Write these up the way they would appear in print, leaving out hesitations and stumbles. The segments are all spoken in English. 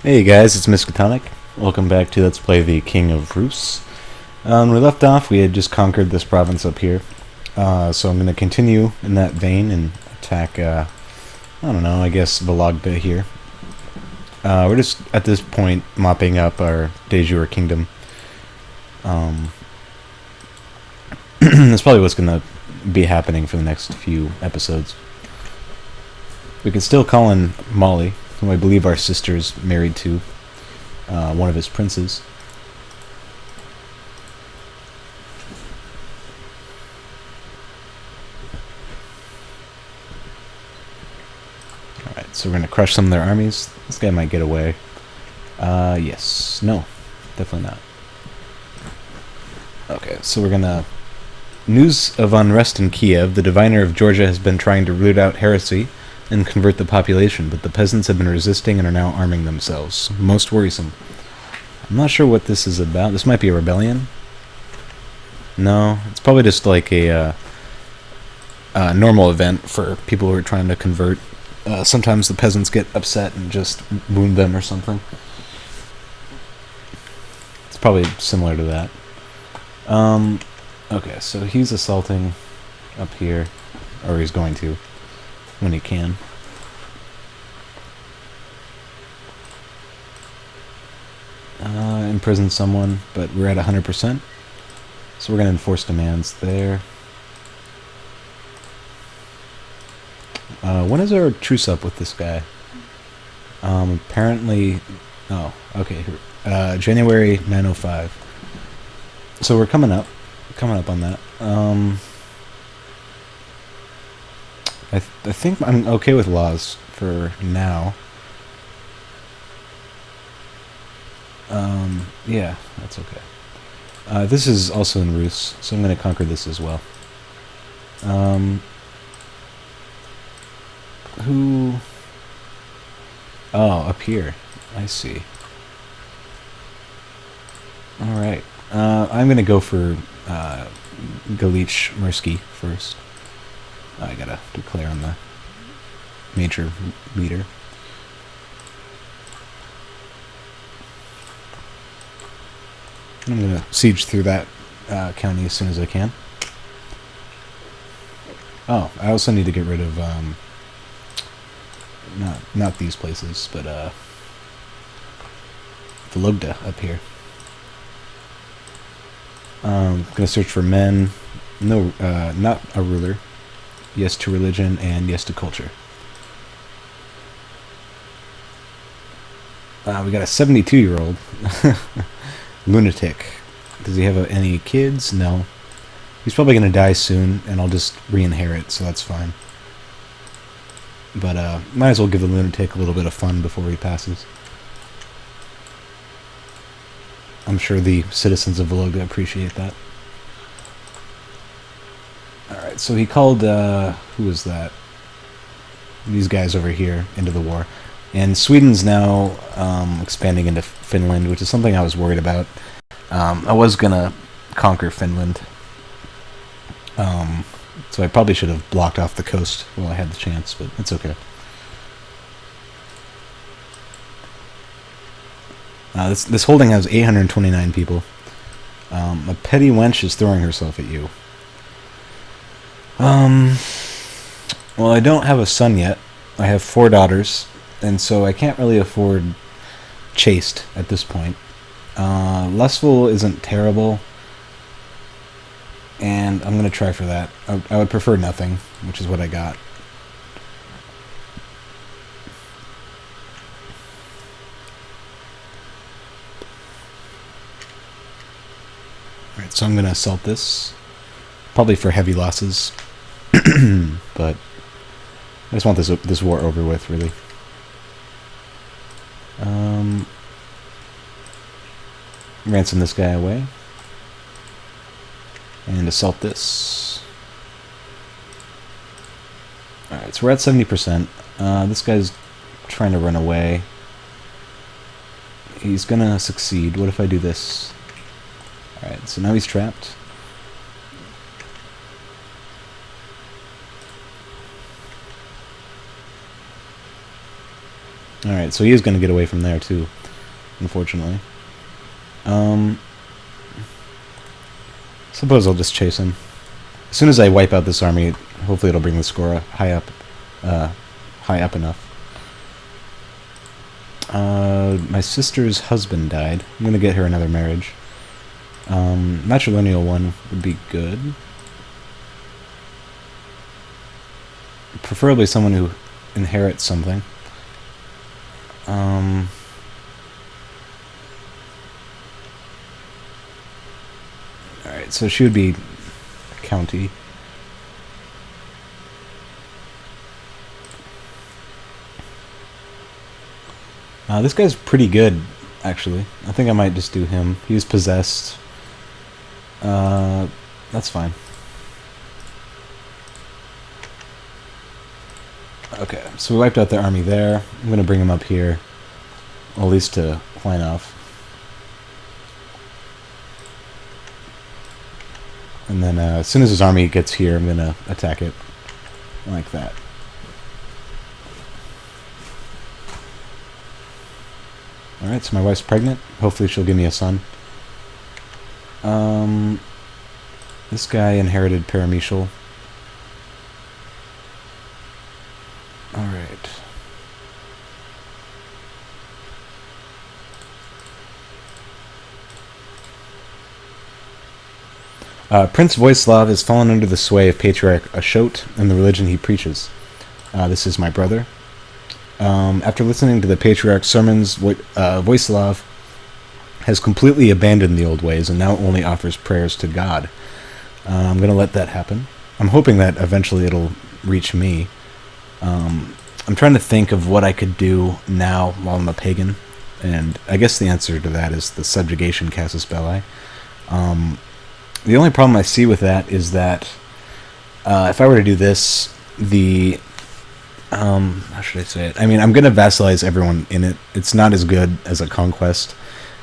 Hey guys, it's Miskatonic. Welcome back to Let's Play the King of Rus. When we left off, we had just conquered this province up here. So I'm going to continue in that vein and attack, I don't know, I guess Vologda here. We're just, at this point, mopping up our de jure kingdom. That's probably what's going to be happening for the next few episodes. We can still call in Molly, whom I believe our sister's married to, one of his princes. Alright, so we're going to crush some of their armies. This guy might get away. Yes. No. Definitely not. Okay, so we're going to... News of unrest in Kiev. The diviner of Georgia has been trying to root out heresy and convert the population, but the peasants have been resisting and are now arming themselves. Most worrisome. I'm not sure what this is about. This might be a rebellion. No, it's probably just like a normal event for people who are trying to convert. Sometimes the peasants get upset and just wound them or something. It's probably similar to that. Okay, so he's assaulting up here, or he's going to, when he can. Imprison someone, but we're at 100%. So we're going to enforce demands there. When is our truce up with this guy? Apparently... Oh, okay. January 905. So we're coming up on that. I think I'm okay with laws for now. Yeah, that's okay. This is also in Rus, so I'm going to conquer this as well. Who... Oh, up here. I see. Alright. I'm going to go for Galich Mursky first. I gotta declare on the major leader. I'm gonna siege through that county as soon as I can. Oh, I also need to get rid of not these places, but Vologda up here. Gonna search for men. No, not a ruler. Yes to religion, and yes to culture. We got a 72-year-old. Lunatic. Does he have any kids? No. He's probably going to die soon, and I'll just re-inherit, so that's fine. But might as well give the lunatic a little bit of fun before he passes. I'm sure the citizens of Vologda appreciate that. Alright, so he called, who was that? These guys over here into the war. And Sweden's now expanding into Finland, which is something I was worried about. I was going to conquer Finland. So I probably should have blocked off the coast while I had the chance, but it's okay. This holding has 829 people. A petty wench is throwing herself at you. Well, I don't have a son yet. I have 4 daughters, and so I can't really afford chaste at this point. Lustful isn't terrible, and I'm going to try for that. I would prefer nothing, which is what I got. Alright, so I'm going to assault this. Probably for heavy losses. But I just want this war over with, really. Ransom this guy away. And assault this. Alright, so we're at 70%. This guy's trying to run away. He's gonna succeed. What if I do this? Alright, so now he's trapped. Alright, so he is going to get away from there, too, unfortunately. Suppose I'll just chase him. As soon as I wipe out this army, hopefully it'll bring the score high up enough. My sister's husband died. I'm going to get her another marriage. Matrilineal one would be good. Preferably someone who inherits something. Alright, so she would be a county. This guy's pretty good, actually. I think I might just do him. He's possessed. That's fine. Okay, so we wiped out their army there. I'm going to bring him up here. Well, at least to line off. And then as soon as his army gets here, I'm going to attack it like that. Alright, so my wife's pregnant. Hopefully she'll give me a son. This guy inherited Paramecial. Alright. Prince Voislav has fallen under the sway of Patriarch Ashot and the religion he preaches. This is my brother. After listening to the Patriarch's sermons, Voislav has completely abandoned the old ways and now only offers prayers to God. I'm going to let that happen. I'm hoping that eventually it'll reach me. I'm trying to think of what I could do now while I'm a pagan, and I guess the answer to that is the subjugation casus belli. The only problem I see with that is that if I were to do this, how should I say it? I mean, I'm going to vassalize everyone in it. It's not as good as a conquest,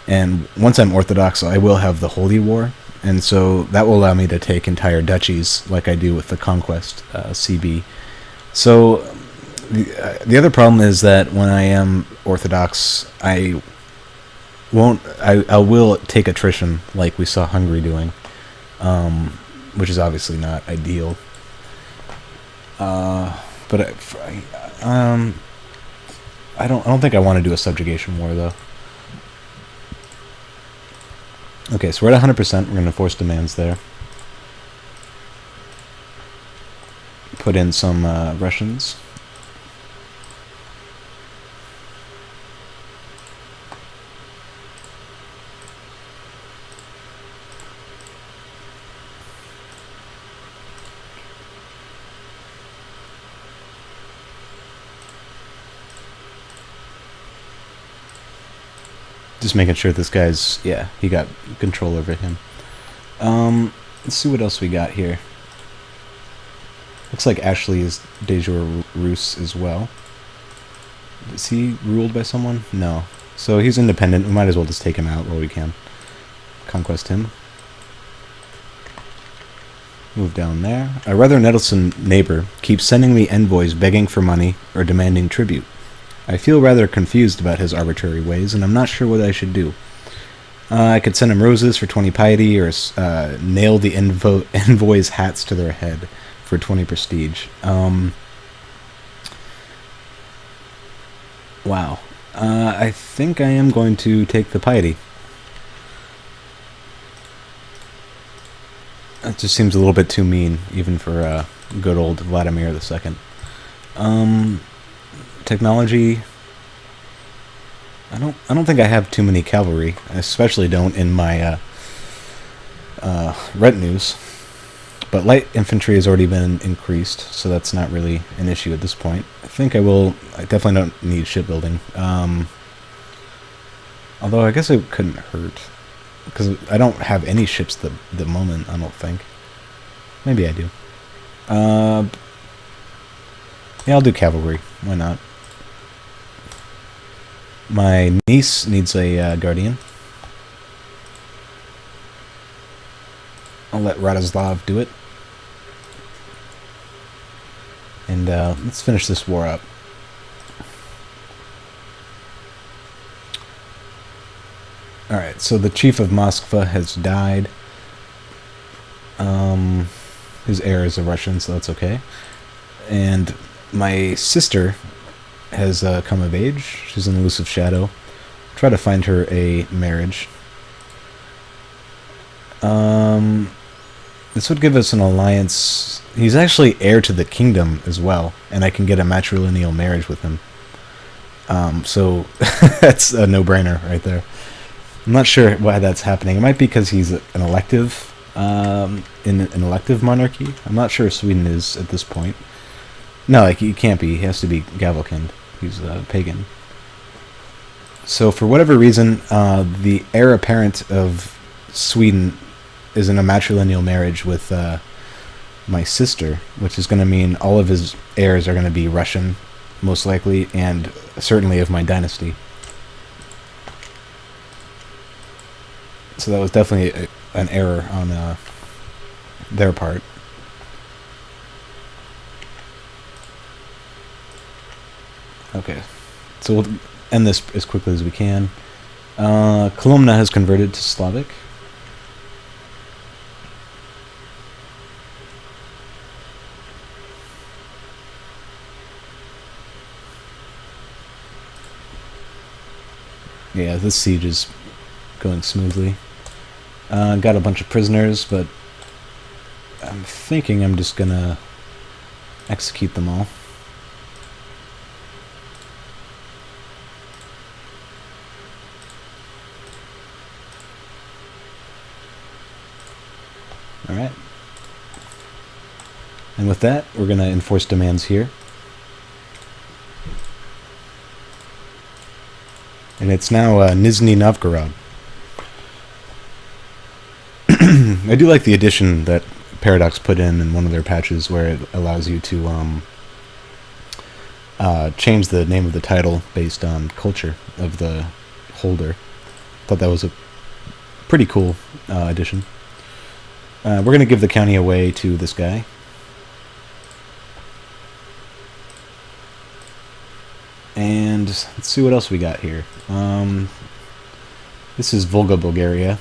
and once I'm Orthodox, I will have the Holy War, and so that will allow me to take entire duchies like I do with the conquest CB. So the other problem is that when I am Orthodox, I will take attrition like we saw Hungary doing, which is obviously not ideal. But I don't think I want to do a subjugation war though. Okay, so we're at 100%. We're going to force demands there. Put in some Russians. Just making sure this guy's, yeah, he got control over him. Let's see what else we got here. Looks like Ashley is de jure Rus as well. Is he ruled by someone? No. So he's independent. We might as well just take him out while we can. Conquest him. Move down there. A rather nettlesome neighbor keeps sending me envoys begging for money or demanding tribute. I feel rather confused about his arbitrary ways, and I'm not sure what I should do. I could send him roses for 20 piety, or nail the envoys' hats to their head for 20 prestige. Wow. I think I am going to take the piety. That just seems a little bit too mean, even for good old Vladimir II. Technology. I don't think I have too many cavalry. I especially don't in my retinues. But light infantry has already been increased, so that's not really an issue at this point. I definitely don't need shipbuilding. Although I guess it couldn't hurt, because I don't have any ships at the moment, I don't think. Maybe I do. Yeah, I'll do cavalry. Why not? My niece needs a guardian. I'll let Radoslav do it. And let's finish this war up. Alright, so the chief of Moskva has died. His heir is a Russian, so that's okay. And my sister has come of age. She's an elusive shadow. Try to find her a marriage. This would give us an alliance. He's actually heir to the kingdom as well, and I can get a matrilineal marriage with him. So that's a no-brainer right there. I'm not sure why that's happening. It might be because he's an elective, in an elective monarchy. I'm not sure if Sweden is at this point. No, like, he can't be. He has to be Gavelkind. He's a pagan. So for whatever reason, the heir apparent of Sweden is in a matrilineal marriage with my sister, which is going to mean all of his heirs are going to be Russian, most likely, and certainly of my dynasty. So that was definitely an error on their part. Okay, so we'll end this as quickly as we can. Kolumna has converted to Slavic. Yeah, this siege is going smoothly. Got a bunch of prisoners, but I'm thinking I'm just gonna execute them all. Alright. And with that, we're gonna enforce demands here. And it's now Nizhny Novgorod. I do like the addition that Paradox put in one of their patches where it allows you to change the name of the title based on culture of the holder. Thought that was a pretty cool addition. We're going to give the county away to this guy. And let's see what else we got here. This is Volga, Bulgaria.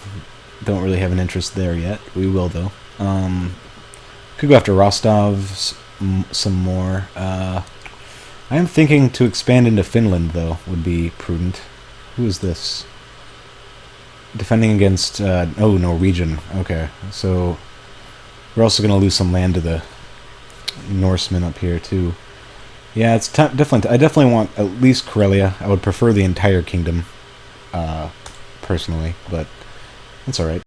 Don't really have an interest there yet. We will, though. Could go after Rostov some more. I am thinking to expand into Finland, though, would be prudent. Who is this? Defending against... oh, Norwegian. Okay, so we're also going to lose some land to the Norsemen up here, too. Yeah, it's definitely... I definitely want at least Karelia. I would prefer the entire kingdom, personally, but that's alright.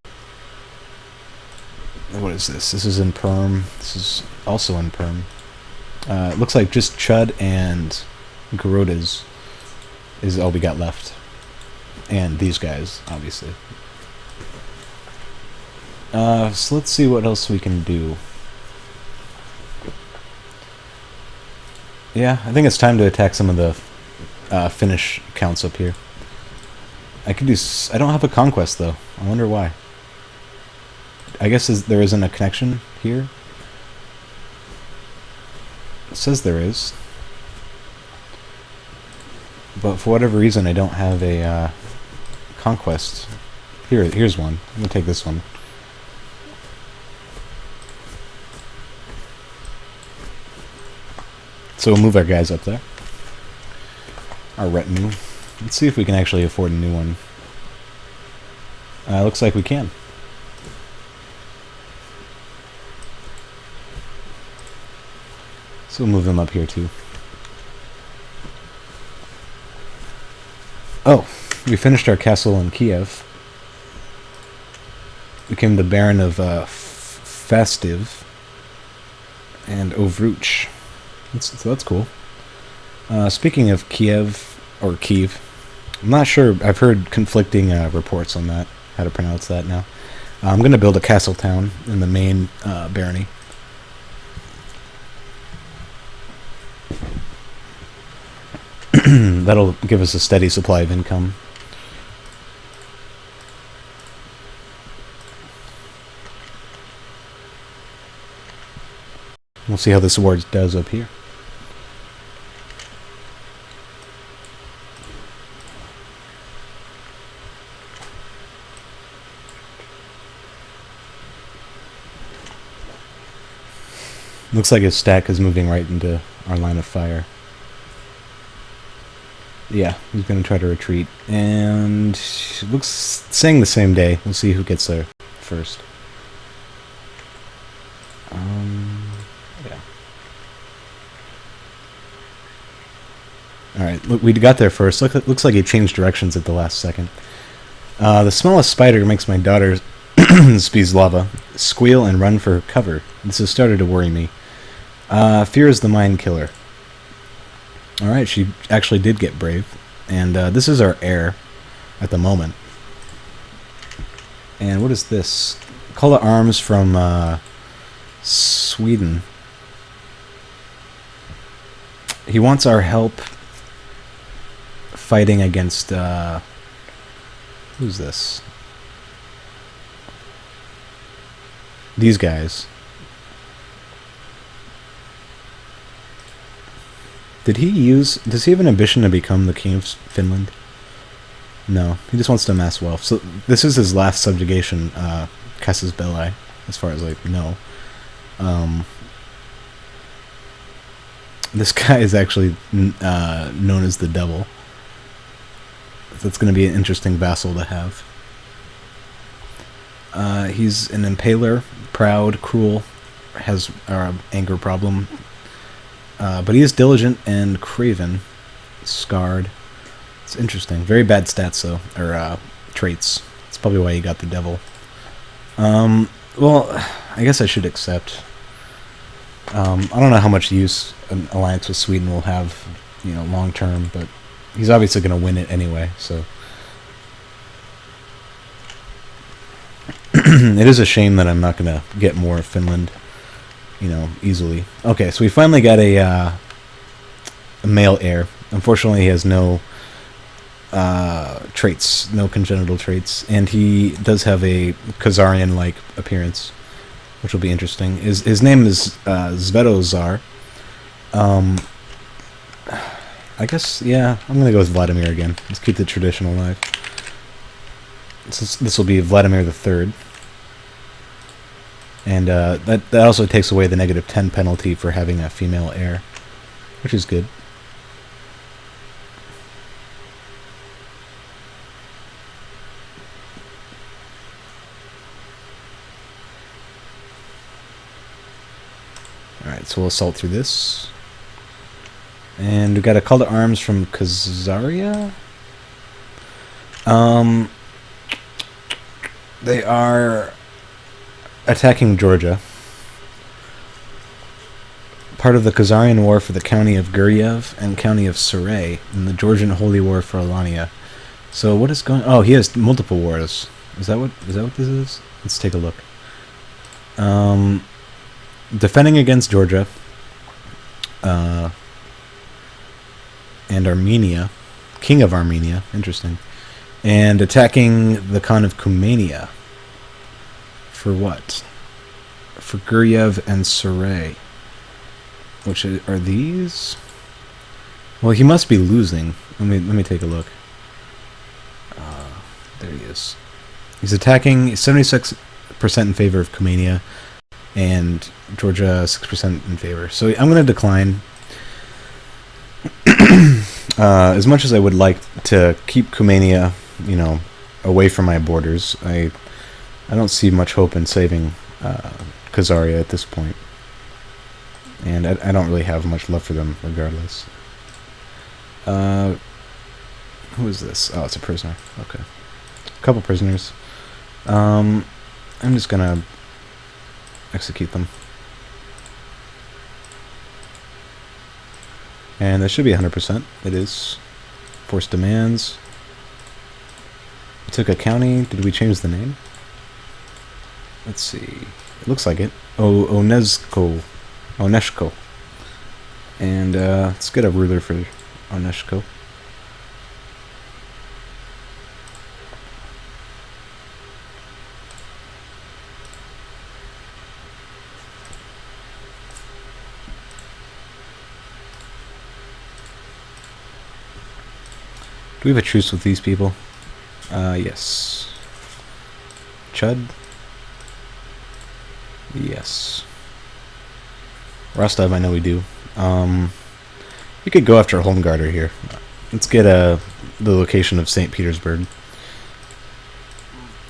What is this? This is in Perm. This is also in Perm. It looks like just Chud and Garotas is all we got left. And these guys, obviously. So let's see what else we can do. Yeah, I think it's time to attack some of the Finnish counts up here. I could do... I don't have a conquest, though. I wonder why. I guess there isn't a connection here. It says there is. But for whatever reason, I don't have a conquest. Here's one. I'm going to take this one. So we'll move our guys up there. Our retinue. Let's see if we can actually afford a new one. Looks like we can. So we'll move them up here too. Oh, we finished our castle in Kiev. Became the Baron of Fastiv and Ovruch. So that's cool. Speaking of Kiev, or Kiev, I'm not sure. I've heard conflicting reports on that, how to pronounce that now. I'm going to build a castle town in the main barony. That'll give us a steady supply of income. We'll see how this war does up here. Looks like his stack is moving right into our line of fire. Yeah, he's going to try to retreat. And looks saying the same day. We'll see who gets there first. Yeah. Alright, look, we got there first. Looks like he changed directions at the last second. The smallest spider makes my daughter spews lava, squeal and run for cover. This has started to worry me. Fear is the mind killer. Alright, she actually did get brave. And this is our heir at the moment. And what is this? Call to arms from Sweden. He wants our help fighting against... who's this? These guys. Does he have an ambition to become the king of Finland? No, he just wants to amass wealth. So this is his last subjugation, Casus Belli, as far as I know. This guy is actually known as the devil. That's going to be an interesting vassal to have. He's an impaler, proud, cruel, has an anger problem. But he is diligent and craven, scarred. It's interesting. Very bad stats, though, or traits. That's probably why he got the devil. Well, I guess I should accept. I don't know how much use an alliance with Sweden will have, long term, but he's obviously going to win it anyway, so. It is a shame that I'm not going to get more of Finland, easily. Okay, so we finally got a male heir. Unfortunately, he has no traits, no congenital traits, and he does have a Khazarian-like appearance, which will be interesting. His name is Svetozar. I guess, yeah, I'm going to go with Vladimir again. Let's keep the tradition alive. This will be Vladimir III. And that also takes away the -10 penalty for having a female heir, which is good. Alright, so we'll assault through this. And we got a call to arms from Khazaria. They are attacking Georgia. Part of the Khazarian War for the county of Guryev and county of Saray, and the Georgian Holy War for Alania. So what is going? Oh, he has multiple wars. Is that what this is? Let's take a look. Defending against Georgia. And Armenia, king of Armenia, interesting, and attacking the Khan of Cumania. For what? For Guryev and Saray. Which are these? Well, he must be losing. Let me take a look. There he is. He's attacking 76% in favor of Cumania, and Georgia 6% in favor. So I'm going to decline. As much as I would like to keep Cumania, away from my borders, I don't see much hope in saving Khazaria at this point. And I don't really have much love for them, regardless. Who is this? Oh, it's a prisoner. Okay. A couple prisoners. I'm just gonna execute them. And that should be 100%. It is. Forced demands. We took a county. Did we change the name? Let's see. It looks like it. Onezko. Oneshko. And let's get a ruler for Oneshko. Do we have a truce with these people? Yes. Chud? Yes. Rostov, I know we do. We could go after Holmgarder here. Let's get the location of St. Petersburg.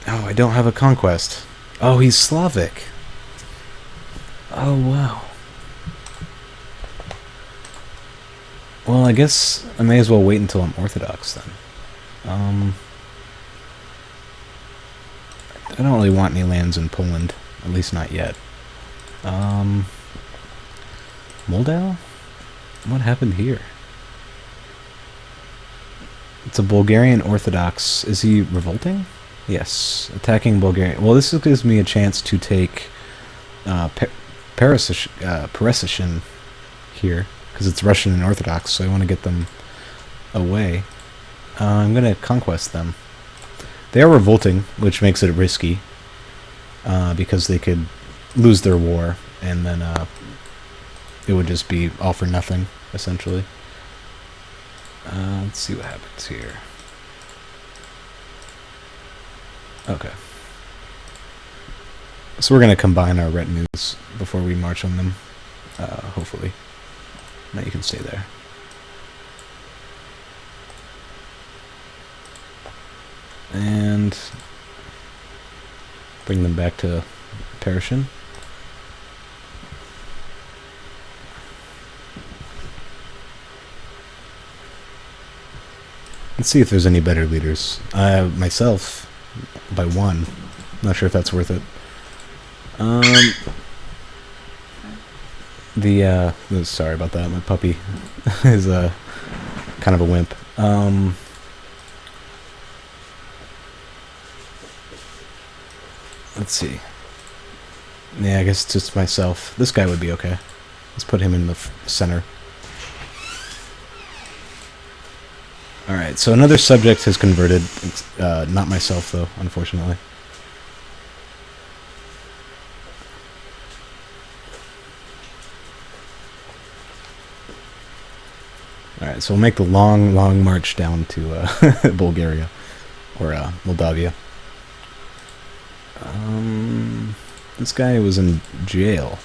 Oh, I don't have a conquest. Oh, he's Slavic. Oh, wow. Well, I guess I may as well wait until I'm Orthodox then. I don't really want any lands in Poland, at least not yet. Moldau? What happened here? It's a Bulgarian Orthodox. Is he revolting? Yes, attacking Bulgaria. Well, this gives me a chance to take Peresishin here, because it's Russian and Orthodox, so I want to get them away. I'm going to conquest them. They are revolting, which makes it risky, because they could lose their war, and then it would just be all for nothing, essentially. Let's see what happens here. Okay. So we're going to combine our retinues before we march on them, hopefully. Now you can stay there. And bring them back to Pereshin. Let's see if there's any better leaders. Myself, by one. Not sure if that's worth it. Sorry about that. My puppy is kind of a wimp. Let's see. Yeah, I guess just myself. This guy would be okay. Let's put him in the center. Alright, so another subject has converted. Not myself, though, unfortunately. Alright, so we'll make the long march down to Bulgaria. Or Moldavia. This guy was in jail.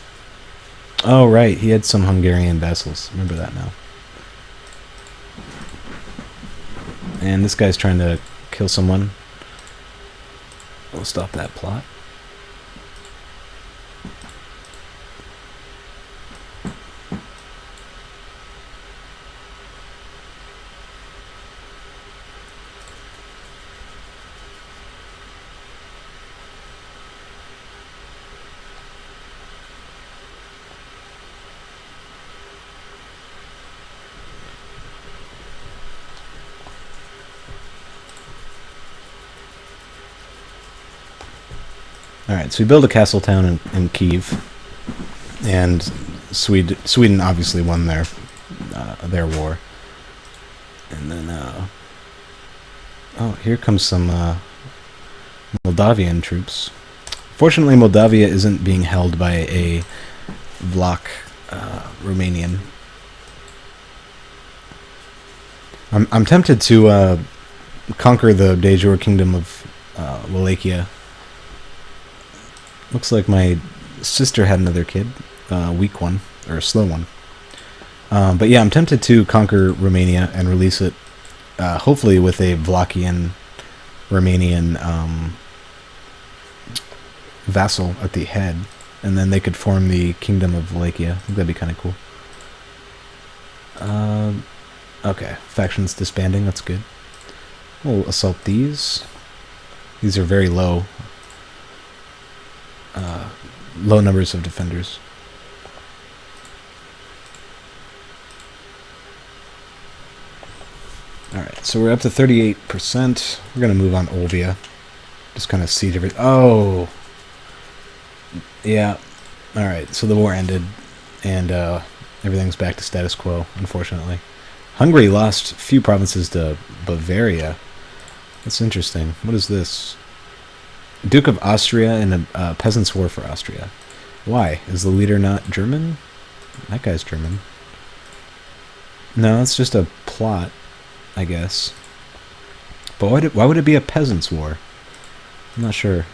Oh, right, he had some Hungarian vassals. Remember that now. And this guy's trying to kill someone. We'll stop that plot. Alright, so we build a castle town in Kiev, and Sweden obviously won their war. And then, oh, here comes some Moldavian troops. Fortunately, Moldavia isn't being held by a Vlach Romanian. I'm tempted to conquer the de jure kingdom of Wallachia. Looks like my sister had another kid, weak one, or a slow one. But yeah, I'm tempted to conquer Romania and release it, hopefully with a Vlachian Romanian vassal at the head, and then they could form the Kingdom of Wallachia. I think that'd be kind of cool. Okay, factions disbanding, that's good. We'll assault these. These are very low. Low numbers of defenders. Alright, so we're up to 38%. We're going to move on Olbia. Just kind of siege everything. Oh! Yeah. Alright, so the war ended, and everything's back to status quo, unfortunately. Hungary lost a few provinces to Bavaria. That's interesting. What is this? Duke of Austria and a peasants' war for Austria. Why? Is the leader not German? That guy's German. No, it's just a plot, I guess. But why would it be a peasants' war? I'm not sure.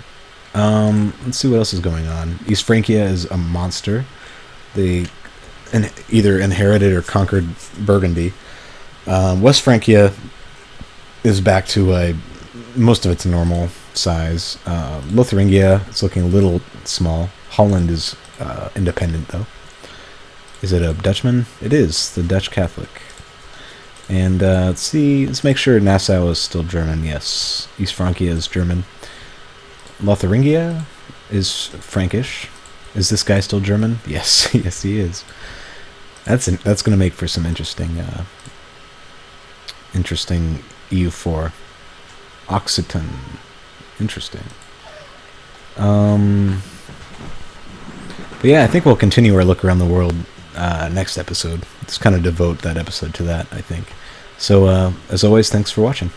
Let's see what else is going on. East Francia is a monster. They either inherited or conquered Burgundy. West Francia is back to most of its normal size. Lotharingia is looking a little small. Holland is independent, though. Is it a Dutchman? It is, the Dutch Catholic. And let's see, let's make sure Nassau is still German. Yes, East Francia is German. Lotharingia is Frankish. Is this guy still German? Yes, yes he is. That's going to make for some interesting EU4. Occitan. Interesting. But yeah, I think we'll continue our look around the world next episode. Let's kind of devote that episode to that, I think. So, as always, thanks for watching.